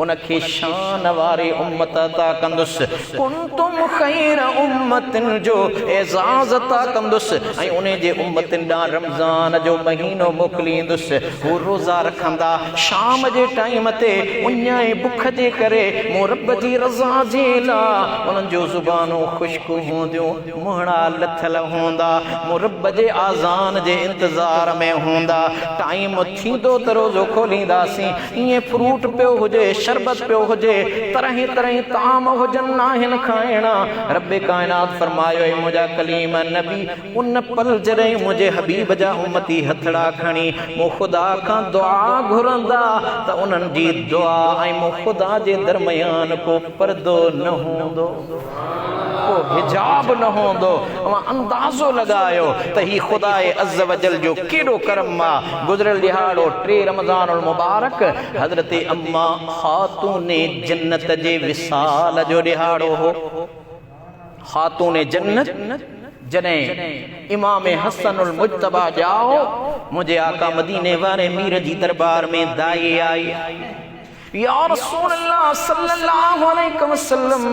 Speaker 1: उनखे शान वारी उम्मत अता कंदुसि। कुंतुम खैर उम्मतिन जो एज़ाज़ अता कंदुसि ऐं उन जे उम्मतिन ॾांहुं रमज़ान जो महीनो मोकिलींदुसि। हू रोज़ा रखंदा, शाम जे टाइम ते उञाई बुख जे करे मूं रब जी रज़ा जे लाइ उन्हनि जो ज़ुबानूं ख़ुश्क हूंदियूं, मुहड़ा लथल हूंदा, मूं रब जे आज़ान जे इंतज़ार में हूंदा। टाइम थींदो त रोज़ो खोलींदासीं, ईअं फ्रूट पियो हुजे, शरबत पियो हुजे, तरह तरह ताम हुजनि आहिनि खाइणा। रब काइनात फरमायो मुंहिंजा कलीम नबी उन पल जॾहिं मुंहिंजे हबीब जा उम्मती हथड़ा खणी मूं ख़ुदा खां दुआ घुरंदा त उन्हनि जी दुआ ऐं मूं ख़ुदा जे दरमियान को पर्दो न हूंदो, को हिजाब न हूंदो। अंदाज़ो लगायो त ही खुदा अज़्ज़ वजल जो केड़ो करम आ। गुज़रियल दिहाड़ो 3 रमज़ानुल मुबारक हज़रत अम्मा खातूने जन्नत जे विसाल जो दिहाड़ो हो। खातूने जन्नत जॾहिं इमाम हसनुल मुज्तबा जाओ मुझे आका मदीने वारे मीर जी दरबार में दाई आई, या रसूल अल्लाह सल्लल्लाहु अलैहि वसल्लम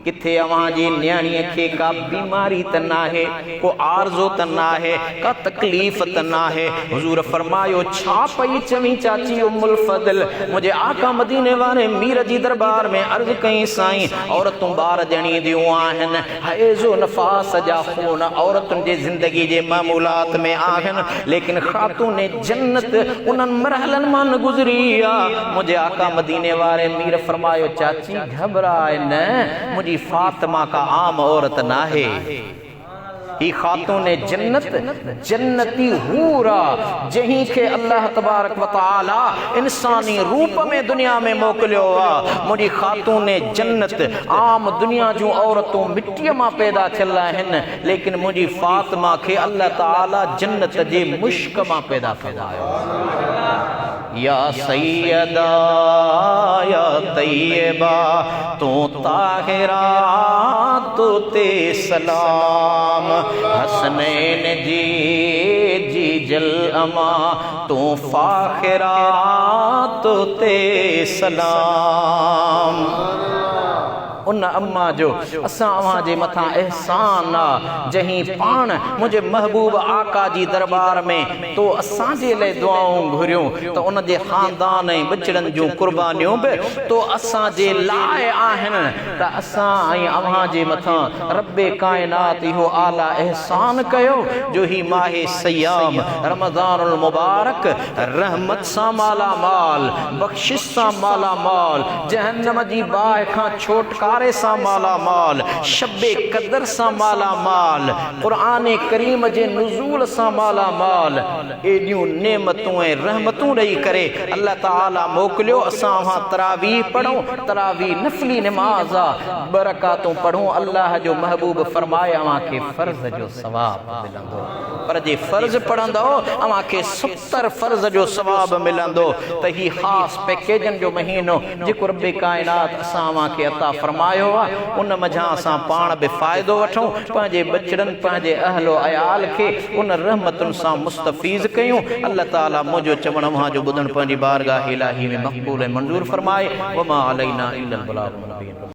Speaker 1: किथे अवां जी न्याणीअ खे का बीमारी त नाहे, को आरज़ो त नाहे, का तकलीफ़ त नाहे। हुज़ूर फरमायो छा पई चवी चाची उम्मुल फज़ल? मुझे आका मदीने वारे मीर जी दरबार में अर्ज़ कई साईं औरतूं ॿार ॼणींदियूं आहिनि, हैज़ो नफ़ास जा खून औरतुनि जे ज़िंदगी जे मामूलात में आहिनि, लेकिन ख़ातूने जन्नत उन्हनि मरहलनि मां न गुज़री आहे। मुझे आका मदीने वारे मीर फरमायो चाची घबराए न, मुझी फातिमा का आम औरत नाहे, ही खातूने जन्नत जन्नती हूरा जहीं के अल्लाह तबारक व तआला इंसानी रूप में दुनिया में मोकलियो आ। मुझी खातूने जन्नत आम दुनिया जो औरतों मिट्टी मां पैदा थियल आहिनि, लेकिन मुझी फातिमा के अल्लाह ताला जन्नत जे मुश्क मां पैदा फरमायो। या सैयदा या तैयबा तो ताहिरा तो ते सलाम, हसनैन जी जी जल अमा तो फाखिरा तो ते सलाम। उन अम्मा जो असां अवां जे मथां एहसान आ, जहीं पाण मुझे महबूब आका जी दरबार में तो असां जे लाइ दुआऊं घुरियूं तो उन जे खानदान ऐं बचड़नि जूं कुर्बानियूं बि तो असां जे लाइ आहिनि। त असां ऐं अवां जे मथां रब्बे काइनात इहो आला एहसान कयो जो ही माहे सयाम रमज़ानुल मुबारक रहमत सां माला माल, बख्शिश सां माला माल, जहन्नम जी बाहि खां छोटकारे सां माला माल, शब्बे कदर सां माला माल, क़ुरान करीम जे नुज़ूल सां माला माल, एॾियूं नेमतूं ऐं रहमतूं ॾेई करे अल्लाह ताला मोकिलियो। असां वहां तरावीह पढ़ूं, तरावीह नफ़ली नमाज़ आ, बरकातूं पढ़ूं। अल्लाह जो महबूब फरमाए अवां खे फ़र्ज़ जो सवाब मिलंदो, पर जे फ़र्ज़ पढ़ंदो अवां खे 70 फ़र्ज़ जो सवाब मिलंदो। त ही ख़ासि पैकेजनि जो महीनो जेको रब्बे काइनात असां अवां खे अता फरमायो आहे, उन मझां असां पाण बि फ़ाइदो वठूं, पंहिंजे बचड़नि पंहिंजे अहलो अयाल खे उन रहमतुनि सां मुस्तफ़ीज़ कयूं। अल्लाह ताला मुंहिंजो चवण वहां जो ॿुधण पंहिंजी बारगाह इलाही में मक़बूल ऐं मंज़ूर फरमाए। वमा अलैना इल्लल बलागुल मुबीन।